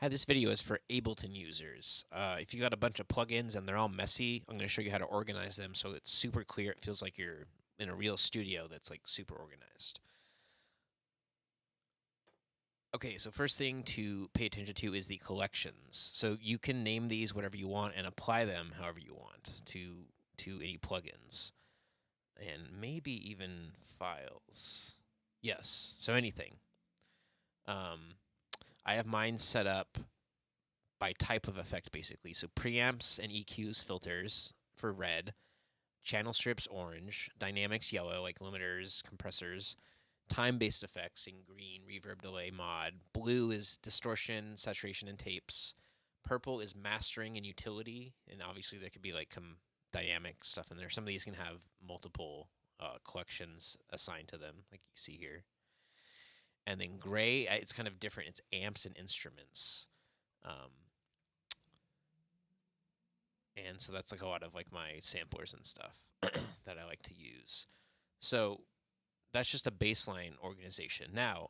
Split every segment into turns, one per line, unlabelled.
Hi, this video is for Ableton users. If you got a bunch of plugins and they're all messy, I'm going to show you how to organize them so it's super clear. It feels like you're in a real studio that's like super organized. Okay, so first thing to pay attention to is the collections. So you can name these whatever you want and apply them however you want to any plugins and maybe even files. Yes, so anything. I have mine set up by type of effect, basically. So preamps and EQs, filters for red, channel strips orange, dynamics yellow, like limiters, compressors, time-based effects in green, reverb, delay, mod. Blue is distortion, saturation, and tapes. Purple is mastering and utility, and obviously there could be like some dynamic stuff in there. Some of these can have multiple collections assigned to them, like you see here. And then gray, it's kind of different. It's amps and instruments. And so that's like a lot of like my samplers and stuff that I like to use. So that's just a baseline organization. Now,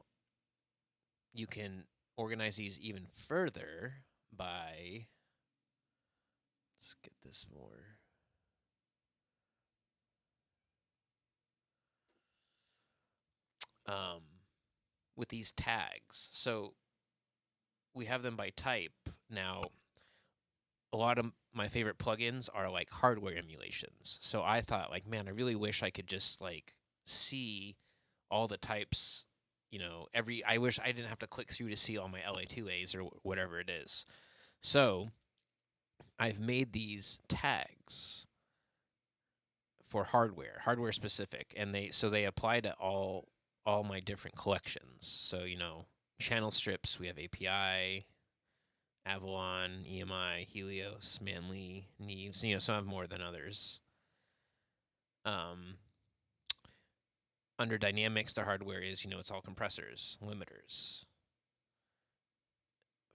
you can organize these even further by, let's get this more. With these tags. So we have them by type. Now, a lot of my favorite plugins are like hardware emulations. So I thought like, man, I really wish I could just like see all the types, I wish I didn't have to click through to see all my LA2As or whatever it is. So I've made these tags for hardware specific, and they apply to all my different collections. So, channel strips, we have API, Avalon, EMI, Helios, Manly, Neves. Some have more than others. Under dynamics, the hardware is, it's all compressors, limiters.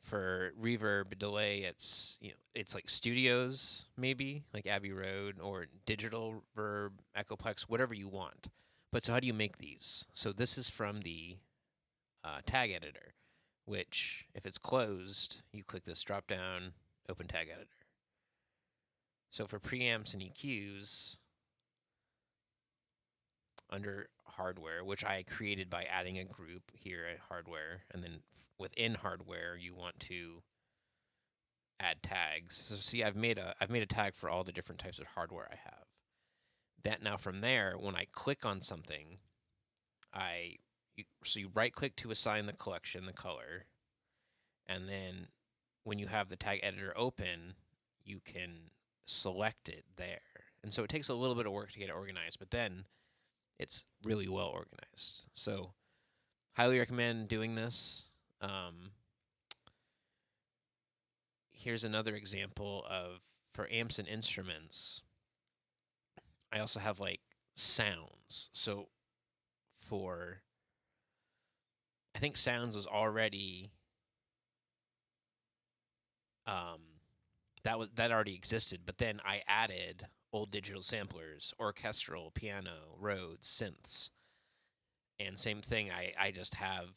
For reverb, delay, it's like studios, maybe, like Abbey Road, or digital verb, Echoplex, whatever you want. But so how do you make these? So this is from the tag editor, which, if it's closed, you click this drop down, open tag editor. So for preamps and EQs, under hardware, which I created by adding a group here at hardware, and then within hardware, you want to add tags. So see, I've made a tag for all the different types of hardware I have. That now from there, when I click on something, so you right click to assign the collection, the color, and then when you have the tag editor open, you can select it there. And so it takes a little bit of work to get it organized, but then it's really well organized. So highly recommend doing this. Here's another example of, for amps and instruments, I also have like sounds. So I think sounds was already, that already existed, but then I added old digital samplers, orchestral, piano, Rhodes, synths. And same thing, I just have,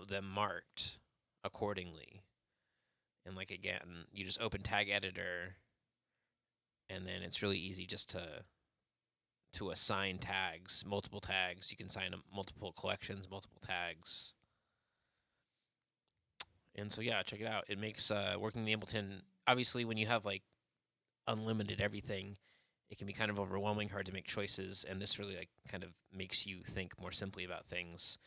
them marked accordingly. And like, again, you just open tag editor, and then it's really easy just to assign tags, multiple tags. You can assign multiple collections, multiple tags. And so, yeah, check it out. It makes working in Ableton, obviously, when you have like unlimited everything, it can be kind of overwhelming, hard to make choices. And this really like kind of makes you think more simply about things.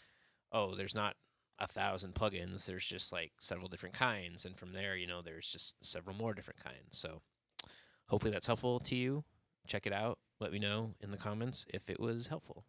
Oh, there's not 1,000 plugins. There's just like several different kinds. And from there, there's just several more different kinds. So hopefully that's helpful to you. Check it out. Let me know in the comments if it was helpful.